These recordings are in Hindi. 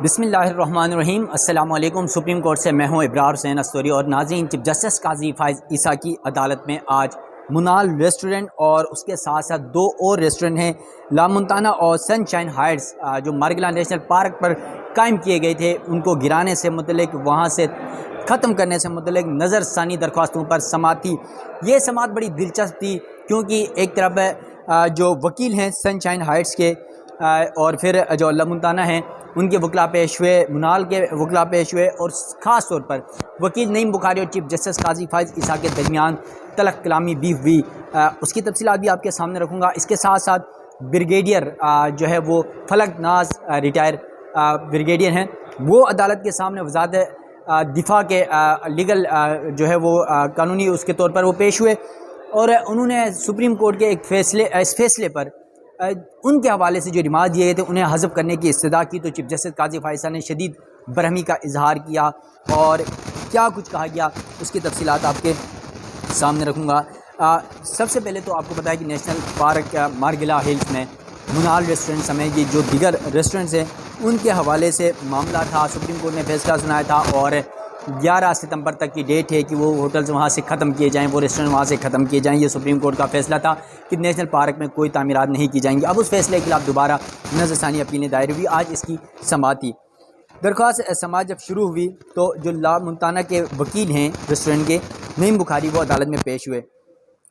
बिस्मिल्लाहिर्रहमानिर्रहीम। अस्सलाम वालेकुम। सुप्रीम कोर्ट से मैं हूं इब्रार हुसैन अस्तोरी और नाज़रीन, चीफ जस्टिस काजी फाइज़ ईसा की अदालत में आज मुनाल रेस्टोरेंट और उसके साथ साथ दो और रेस्टोरेंट हैं, ला मुंताना और सनशाइन हाइट्स, जो मार्गिला नेशनल पार्क पर कायम किए गए थे, उनको गिराने से मुतल्लिक, वहाँ से ख़त्म करने से मुतल्लिक नज़रसानी दरख्वास्तों पर समाअत थी। ये समाअत बड़ी दिलचस्प थी क्योंकि एक तरफ जो वकील हैं सनशाइन हाइट्स के और फिर जो ला मुंताना हैं उनके वकला पेश हुए, मुनाल के वकला पेश हुए और ख़ास तौर पर वकील नईम बुखारी और चीफ जस्टिस काजी फाइज़ ईसा के दरमियान तलख कलामी भी हुई। उसकी तफसीलात भी आपके सामने रखूँगा। इसके साथ साथ ब्रिगेडियर जो है वो फलक नाज रिटायर ब्रिगेडियर हैं, वो अदालत के सामने वज़ारत दिफा के लीगल जो है वो कानूनी उसके तौर पर वो पेश हुए और उन्होंने सुप्रीम कोर्ट के एक इस फैसले पर उनके हवाले से जो रिमार्क दिए गए थे उन्हें हज़फ करने की इस्तदा की। तो चीफ जस्टिस काजी फाइज़ ईसा ने शदीद बरहमी का इजहार किया और क्या कुछ कहा गया उसकी तफसीलात आपके सामने रखूँगा। सबसे पहले तो आपको पता है कि नेशनल पार्क मार्गिला हिल्स में मुनाल रेस्टोरेंट समेत ये जो दीगर रेस्टोरेंट्स हैं उनके हवाले से मामला था। सुप्रीम कोर्ट ने फैसला सुनाया था और 11 सितंबर तक की डेट है कि वो होटल्स वहाँ से ख़त्म किए जाएँ, वो रेस्टोरेंट वहाँ से ख़त्म किए जाएँ। ये सुप्रीम कोर्ट का फैसला था कि नेशनल पार्क में कोई तामीरात नहीं की जाएंगी। अब उस फैसले के खिलाफ दोबारा नज़रसानी अपीलें दायर हुई। आज इसकी समाअत थी। दरख्वास्त समाअत जब शुरू हुई तो जो ला मुंताना के वकील हैं रेस्टोरेंट के नईम बुखारी, वो अदालत में पेश हुए।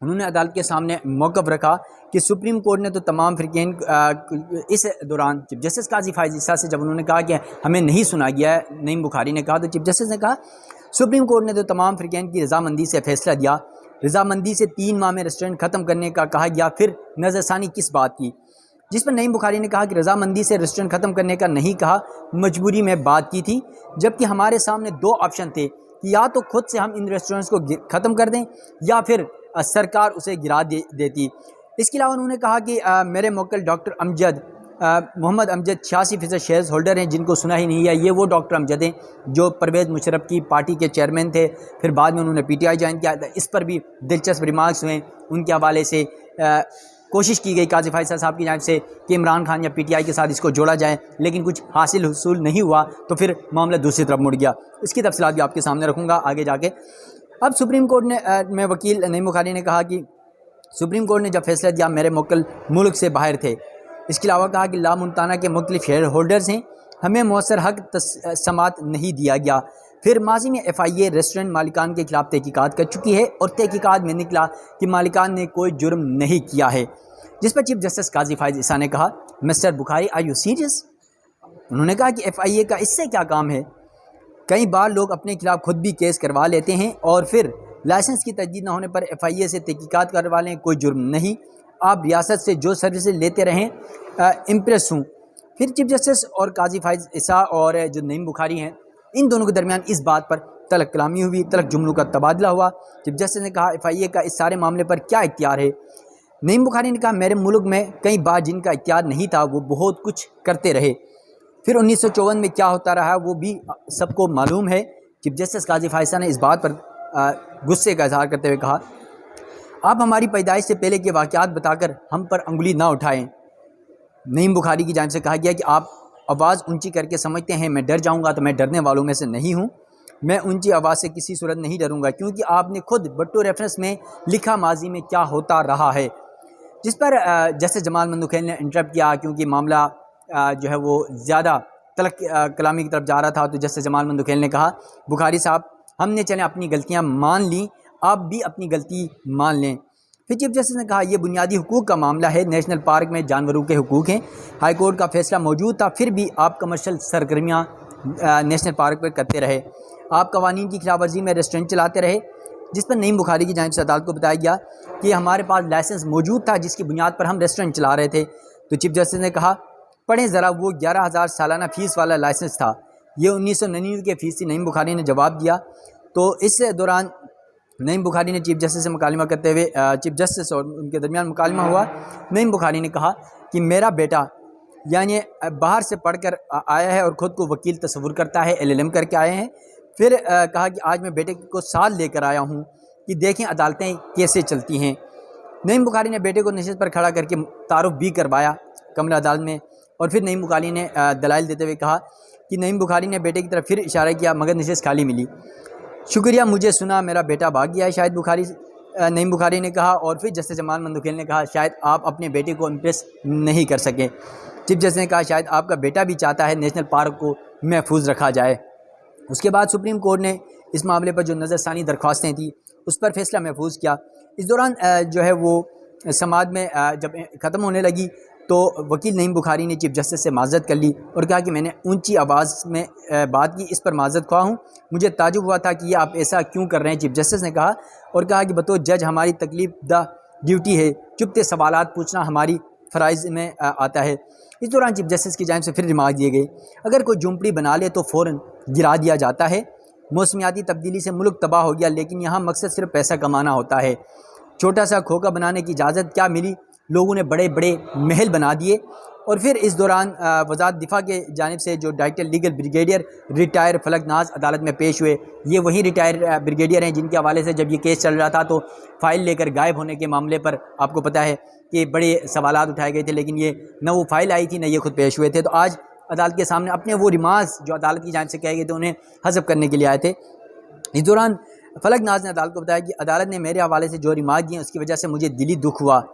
उन्होंने अदालत के सामने मौक़िफ़ रखा कि सुप्रीम कोर्ट ने तो तमाम फ़िरक़ैन इस दौरान चीफ जस्टिस काजी फाइज़ ईसा से जब उन्होंने कहा कि हमें नहीं सुना गया है, नईम बुखारी ने कहा, तो चीफ जस्टिस ने कहा सुप्रीम कोर्ट ने तो तमाम फ़िरक़ैन की रज़ामंदी से फ़ैसला दिया, रज़ामंदी से 3 माह में रेस्टोरेंट ख़त्म करने का कहा गया, फिर नज़रसानी किस बात की। जिस पर नईम बुखारी ने कहा कि रज़ामंदी से रेस्टोरेंट ख़त्म करने का नहीं कहा, मजबूरी में बात की थी, जबकि हमारे सामने 2 ऑप्शन थे कि या तो खुद से हम इन रेस्टोरेंट्स को ख़त्म कर दें या फिर सरकार उसे गिरा देती। इसके अलावा उन्होंने कहा कि मेरे मुवक्किल doctor Amjad Mohammad Amjad 86% shares holder हैं, जिनको सुना ही नहीं है। ये वो डॉक्टर अमजद हैं जो परवेज़ मुशर्रफ की पार्टी के चेयरमैन थे, फिर बाद में उन्होंने PTI ज्वाइन किया। इस पर भी दिलचस्प रिमार्क्स हुए। उनके हवाले से कोशिश की गई काजी फाइज़ ईसा साहब की जानिब से कि इमरान खान या PTI के साथ इसको जोड़ा जाए, लेकिन कुछ हासिल हुसूल नहीं हुआ, तो फिर मामला दूसरी तरफ मुड़ गया। इसकी तफसीलात भी आपके सामने रखूँगा आगे जाके। अब सुप्रीम कोर्ट में वकील नईम बुखारी ने कहा कि सुप्रीम कोर्ट ने जब फैसला दिया मेरे मुवक्किल मुल्क से बाहर थे। इसके अलावा कहा कि ला मुंताना के मुख्तलिफ शेयर होल्डर्स हैं, हमें मौसर हक समाअत नहीं दिया गया। फिर माजी में FIA रेस्टोरेंट मालिकान के खिलाफ तहकीकात कर चुकी है और तहकीकात में निकला कि मालिकान ने कोई जुर्म नहीं किया है। जिस पर चीफ जस्टिस काजी फाइज़ ईसा ने कहा, mister Bukhari are you serious? उन्होंने कहा कि FIA का इससे क्या काम है? कई बार लोग अपने खिलाफ खुद भी केस करवा लेते हैं और फिर लाइसेंस की तजदीद न होने पर FIA से तहकीकात करवा लें, कोई जुर्म नहीं। आप रियासत से जो सर्विसेज लेते रहें, इम्प्रेस हूँ। फिर चीफ जस्टिस और काजी फाइज़ ईसा और जो नईम बुखारी हैं, इन दोनों के दरमियान इस बात पर तलख कलामी हुई, तलख जुमलों का तबादला हुआ। चीफ जस्टिस ने कहा FIA का इस सारे मामले पर क्या इख्तियार है? नईम बुखारी ने कहा मेरे मुल्क में कई बार जिनका इख्तियार नहीं था वो बहुत कुछ करते रहे। फिर 1954 में क्या होता रहा वो भी सबको मालूम है। चीफ जस्टिस काजी फाइज़ ईसा ने इस बात पर गुस्से का इजहार करते हुए कहा, आप हमारी पैदाइश से पहले के वाक़यात बताकर हम पर अंगुली ना उठाएं। नईम बुखारी की जानिब से कहा गया कि आप आवाज़ ऊंची करके समझते हैं मैं डर जाऊंगा, तो मैं डरने वालों में से नहीं हूं। मैं ऊंची आवाज़ से किसी सूरत नहीं डरूंगा, क्योंकि आपने खुद बट्टो रेफरेंस में लिखा माजी में क्या होता रहा है। जिस पर जस्टिस जमाल मंदुखेल ने इंटरप्ट किया, क्योंकि मामला जो है वो ज़्यादा तलख कलामी की तरफ जा रहा था। तो जस्टिस जमाल मंदुखेल ने कहा, बुखारी साहब हमने चले अपनी गलतियां मान ली, आप भी अपनी गलती मान लें। फिर चीफ जस्टिस ने कहा यह बुनियादी हुकूक का मामला है, नेशनल पार्क में जानवरों के हुकूक हैं। हाई कोर्ट का फैसला मौजूद था, फिर भी आप कमर्शल सरगर्मियाँ नेशनल पार्क पर करते रहे, आप कवानीन की खिलाफ वर्जी में रेस्टोरेंट चलाते रहे। जिस पर नईम बुखारी की जानिब से अदालत को बताया गया कि हमारे पास लाइसेंस मौजूद था जिसकी बुनियाद पर हम रेस्टोरेंट चला रहे थे। तो चीफ जस्टिस ने कहा पढ़ें ज़रा, वो 11,000 सालाना फ़ीस वाला लाइसेंस था, ये 1999 के फ़ीस थी। नईम बुखारी ने जवाब दिया। तो इस दौरान नईम बुखारी ने चीफ जस्टिस से मुकालमा करते हुए, चीफ जस्टिस और उनके दरमियान मुकालमा हुआ। नईम बुखारी ने कहा कि मेरा बेटा यानी बाहर से पढ़कर आया है और ख़ुद को वकील तस्वुर करता है, LLM करके आए हैं। फिर कहा कि आज मैं बेटे को साथ लेकर आया हूँ कि देखें अदालतें कैसे चलती हैं। नईम बुखारी ने बेटे को नशिस्त पर खड़ा करके तारुफ भी करवाया कमरा अदालत में। और फिर नईम बुखारी ने दलाइल देते हुए कहा कि नईम बुखारी ने बेटे की तरफ फिर इशारा किया मगर नशिस्त खाली मिली। शुक्रिया, मुझे सुना, मेरा बेटा भाग गया है, शायद नईम बुखारी ने कहा। और फिर जस्टिस जमाल मंदुखेल ने कहा शायद आप अपने बेटे को इम्प्रेस नहीं कर सके। चीफ जस्टिस ने कहा शायद आपका बेटा भी चाहता है नेशनल पार्क को महफूज रखा जाए। उसके बाद सुप्रीम कोर्ट ने इस मामले पर जो नज़रसानी दरख्वास्तें थी उस पर फैसला महफूज किया। इस दौरान जो है वो समाज में जब ख़त्म होने लगी तो वकील नईम बुखारी ने चीफ जस्टिस से माज़रत कर ली और कहा कि मैंने ऊंची आवाज़ में बात की, इस पर माज़रत ख्वाह हूँ, मुझे ताजुब हुआ था कि ये आप ऐसा क्यों कर रहे हैं। चीफ जस्टिस ने कहा और कहा कि बतौर जज हमारी तकलीफ दा ड्यूटी है, चुपते सवालात पूछना हमारी फ़राइज़ में आता है। इस दौरान चीफ जस्टिस की जानिब से फिर रिमार्क दिए गए, अगर कोई झुंपड़ी बना ले तो फ़ौरन गिरा दिया जाता है। मौसमियाती तब्दीली से मुल्क तबाह हो गया, लेकिन यहाँ मकसद सिर्फ पैसा कमाना होता है। छोटा सा खोखा बनाने की इजाज़त क्या मिली, लोगों ने बड़े बड़े महल बना दिए। और फिर इस दौरान वज़ारत दिफा के जानिब से जो director legal brigadier retire Falaknaz अदालत में पेश हुए, ये वही रिटायर ब्रिगेडियर हैं जिनके हवाले से जब ये केस चल रहा था तो फ़ाइल लेकर गायब होने के मामले पर आपको पता है कि बड़े सवालात उठाए गए थे, लेकिन ये न वो फ़ाइल आई थी न ये खुद पेश हुए थे। तो आज अदालत के सामने अपने वो रिमार्क्स जो अदालत की जानिब से कहे गए थे उन्हें हज़फ करने के लिए आए थे। इस दौरान फलकनाज ने अदालत को बताया कि अदालत ने मेरे हवाले से जो रिमार्क दिए उसकी वजह से मुझे दिली दुख हुआ।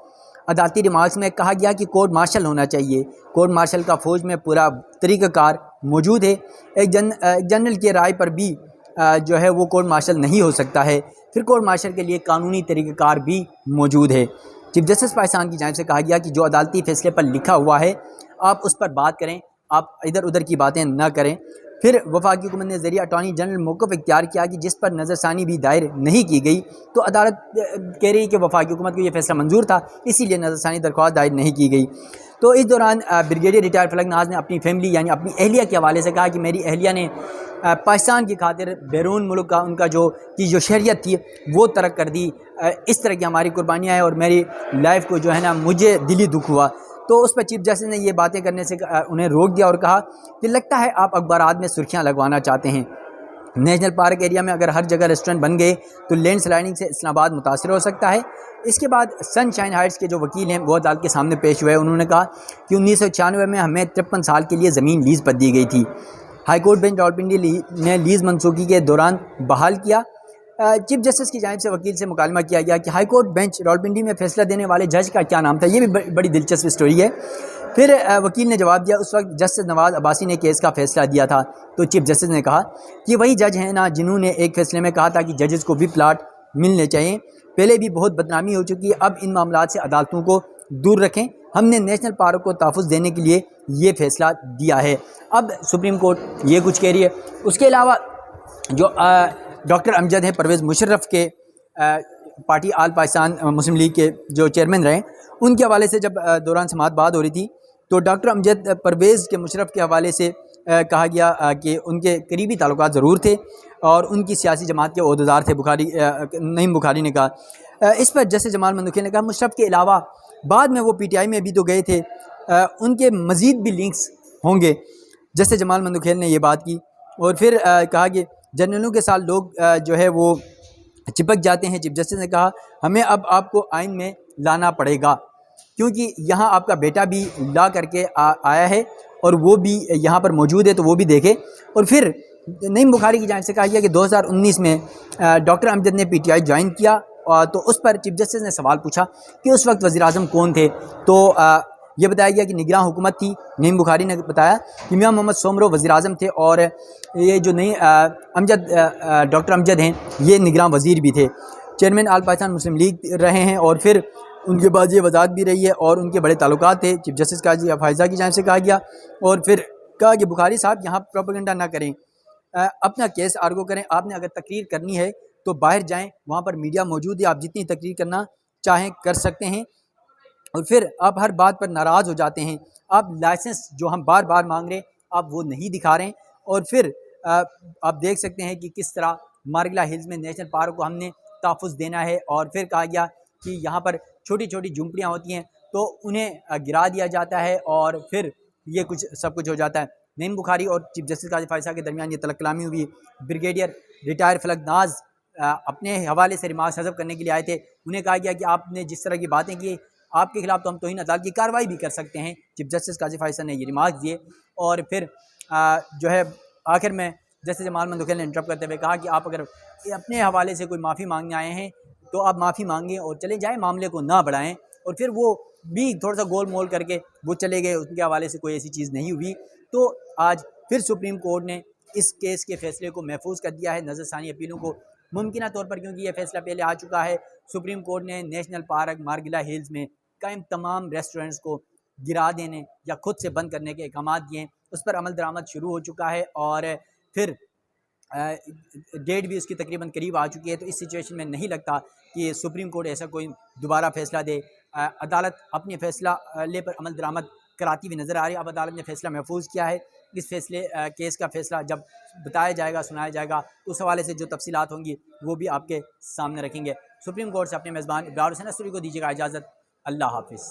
अदालती रिमार्क्स में कहा गया कि कोर्ट मार्शल होना चाहिए, कोर्ट मार्शल का फ़ौज में पूरा तरीक़ाकार मौजूद है। एक जनरल की राय पर भी जो है वो कोर्ट मार्शल नहीं हो सकता है, फिर कोर्ट मार्शल के लिए कानूनी तरीक़ाकार भी मौजूद है। चीफ जस्टिस पाकिस्तान की जानिब से कहा गया कि जो अदालती फ़ैसले पर लिखा हुआ है आप उस पर बात करें, आप इधर उधर की बातें न करें। फिर वफाकी हुकूमत ने ज़रिए अटॉर्नी जनरल मौक़िफ़ इख्तियार किया कि जिस पर नज़रसानी भी दायर नहीं की गई, तो अदालत कह रही है कि वफाकी हुकूमत को यह फ़ैसला मंजूर था, इसीलिए नज़रसानी दरख्वास्त दायर नहीं की गई। तो इस दौरान ब्रिगेडियर रिटायर फलकनाज ने अपनी फैमिली यानी अपनी अहलिया के हवाले से कहा कि मेरी अहलिया ने पाकिस्तान की खातिर बैरून मुल्क का उनका जो शहरियत थी वो तर्क कर दी, इस तरह की हमारी कुर्बानियाँ हैं और मेरी लाइफ को जो है ना मुझे दिली दुख हुआ। तो उस पर चीफ जस्टिस ने ये बातें करने से उन्हें रोक दिया और कहा कि लगता है आप अखबारात में सुर्खियाँ लगवाना चाहते हैं। नेशनल पार्क एरिया में अगर हर जगह रेस्टोरेंट बन गए तो लैंड स्लाइडिंग से इस्लामाबाद मुतासर हो सकता है। इसके बाद सनशाइन हाइट्स के जो वकील हैं वो अदालत के सामने पेश हुए। उन्होंने कहा कि 1996 में हमें 53 साल के लिए ज़मीन लीज़ पर दी गई थी। हाईकोर्ट बेंच रावलपिंडी ने लीज़ मनसूखी के दौरान बहाल किया। चीफ जस्टिस की जानिब से वकील से मुकालमा किया गया कि हाई कोर्ट बेंच रावलपिंडी में फ़ैसला देने वाले जज का क्या नाम था। ये भी बड़ी दिलचस्प स्टोरी है। फिर वकील ने जवाब दिया, उस वक्त जस्टिस नवाज़ अब्बासी ने केस का फ़ैसला दिया था। तो चीफ जस्टिस ने कहा कि वही जज हैं ना जिन्होंने एक फ़ैसले में कहा था कि जजेस को भी प्लाट मिलने चाहिए। पहले भी बहुत बदनामी हो चुकी है, अब इन मामलों से अदालतों को दूर रखें। हमने नेशनल पार्क को तहफ़्फ़ुज़ देने के लिए ये फ़ैसला दिया है। अब सुप्रीम कोर्ट ये कुछ कह रही है। उसके अलावा जो डॉक्टर अमजद हैं, परवेज़ मुशर्रफ के पार्टी आल पाकिस्तान मुस्लिम लीग के जो चेयरमैन रहे, उनके हवाले से जब दौरान समात बात हो रही थी तो डॉक्टर अमजद परवेज़ के मुशर्रफ के हवाले से कहा गया कि उनके करीबी ताल्लुकात ज़रूर थे और उनकी सियासी जमात के ओहदेदार थे। नईम बुखारी ने कहा। इस पर जस्टिस जमाल मंदुखेल ने कहा मुशर्रफ के अलावा बाद में वो PTI में भी तो गए थे, उनके मज़ीद भी लिंक्स होंगे। जस्टिस जमाल मंदुखेल ने ये बात की और फिर कहा कि जनरलों के साथ लोग जो है वो चिपक जाते हैं। चीफ जस्टिस ने कहा हमें अब आपको आइन में लाना पड़ेगा क्योंकि यहाँ आपका बेटा भी ला करके आया है और वो भी यहाँ पर मौजूद है, तो वो भी देखे। और फिर नईम बुखारी की जानिब से कहा गया कि 2019 में डॉक्टर अमजद ने PTI ज्वाइन किया, तो उस पर चीफ जस्टिस ने सवाल पूछा कि उस वक्त वज़ीर-ए-आज़म कौन थे। तो ये बताया गया कि निगरान हुकूमत थी। नईम बुखारी ने बताया कि मियां मोहम्मद सोमरो वज़ीर-ए-आज़म थे और ये जो डॉक्टर अमजद हैं ये निगरान वज़ीर भी थे। चेयरमैन आल पाकिस्तान मुस्लिम लीग रहे हैं और फिर उनके बाद ये वज़ारत भी रही है और उनके बड़े ताल्लुकात थे। चीफ जस्टिस काजी फायज़ा की जानिब से कहा गया और फिर कहा कि बुखारी साहब यहाँ प्रोपेगेंडा ना करें, अपना केस आर्गो करें। आपने अगर तकरीर करनी है तो बाहर जाएँ, वहाँ पर मीडिया मौजूद है, आप जितनी तकरीर करना चाहें कर सकते हैं। और फिर आप हर बात पर नाराज़ हो जाते हैं। आप लाइसेंस जो हम बार बार मांग रहे हैं आप वो नहीं दिखा रहे हैं। और फिर आप देख सकते हैं कि किस तरह मार्गला हिल्स में नेशनल पार्क को हमने तहफ़्फ़ुज़ देना है और फिर कहा गया कि यहाँ पर छोटी छोटी झुंपड़ियाँ होती हैं तो उन्हें गिरा दिया जाता है और फिर ये सब कुछ हो जाता है। नईम बुखारी और चीफ जस्टिस काजी फायज़ा के दरमियान ये तलब कलामी हुई। ब्रिगेडियर रिटायर फलकनाज अपने हवाले से रिमार्क्स हज़फ करने के लिए आए थे। उन्हें कहा गया कि आपने जिस तरह की बातें की आपके खिलाफ तो हम तौहीन अदालत की कार्रवाई भी कर सकते हैं। चीफ जस्टिस काजी फायज़ा ने ये रिमार्क दिए और फिर जो है आखिर में जस्टिस जमाल मंदोखिल ने इंटरप्ट करते हुए कहा कि आप अगर अपने हवाले से कोई माफ़ी मांगने आए हैं तो आप माफ़ी मांगें और चले जाएं, मामले को ना बढ़ाएं। और फिर वो भी थोड़ा सा गोल मोल करके वो चले गए, उनके हवाले से कोई ऐसी चीज़ नहीं हुई। तो आज फिर सुप्रीम कोर्ट ने इस केस के फैसले को महफूज कर दिया है नज़रसानी अपीलों को मुमकिन तौर पर, क्योंकि यह फैसला पहले आ चुका है। सुप्रीम कोर्ट ने नेशनल पार्क मार्गिला हिल्स में कायम तमाम रेस्टोरेंट्स को गिरा देने या खुद से बंद करने के अहकाम दिए, उस पर अमल दरामद शुरू हो चुका है और फिर डेट भी उसकी तकरीबन करीब आ चुकी है। तो इस सिचुएशन में नहीं लगता कि सुप्रीम कोर्ट ऐसा कोई दोबारा फैसला दे। अदालत अपने फैसला ले पर अमल दरामद कराती हुई नज़र आ रही है। अब अदालत ने फैसला महफूज किया है। इस फैसले केस का फैसला जब बताया जाएगा, सुनाया जाएगा, तो उस हवाले से जो तफसीलात होंगी वो भी आपके सामने रखेंगे। सुप्रीम कोर्ट से अपने मेज़बान इब्रार हुसैन अस्तूरी को दीजिएगा इजाज़त। अल्लाह हाफिज़।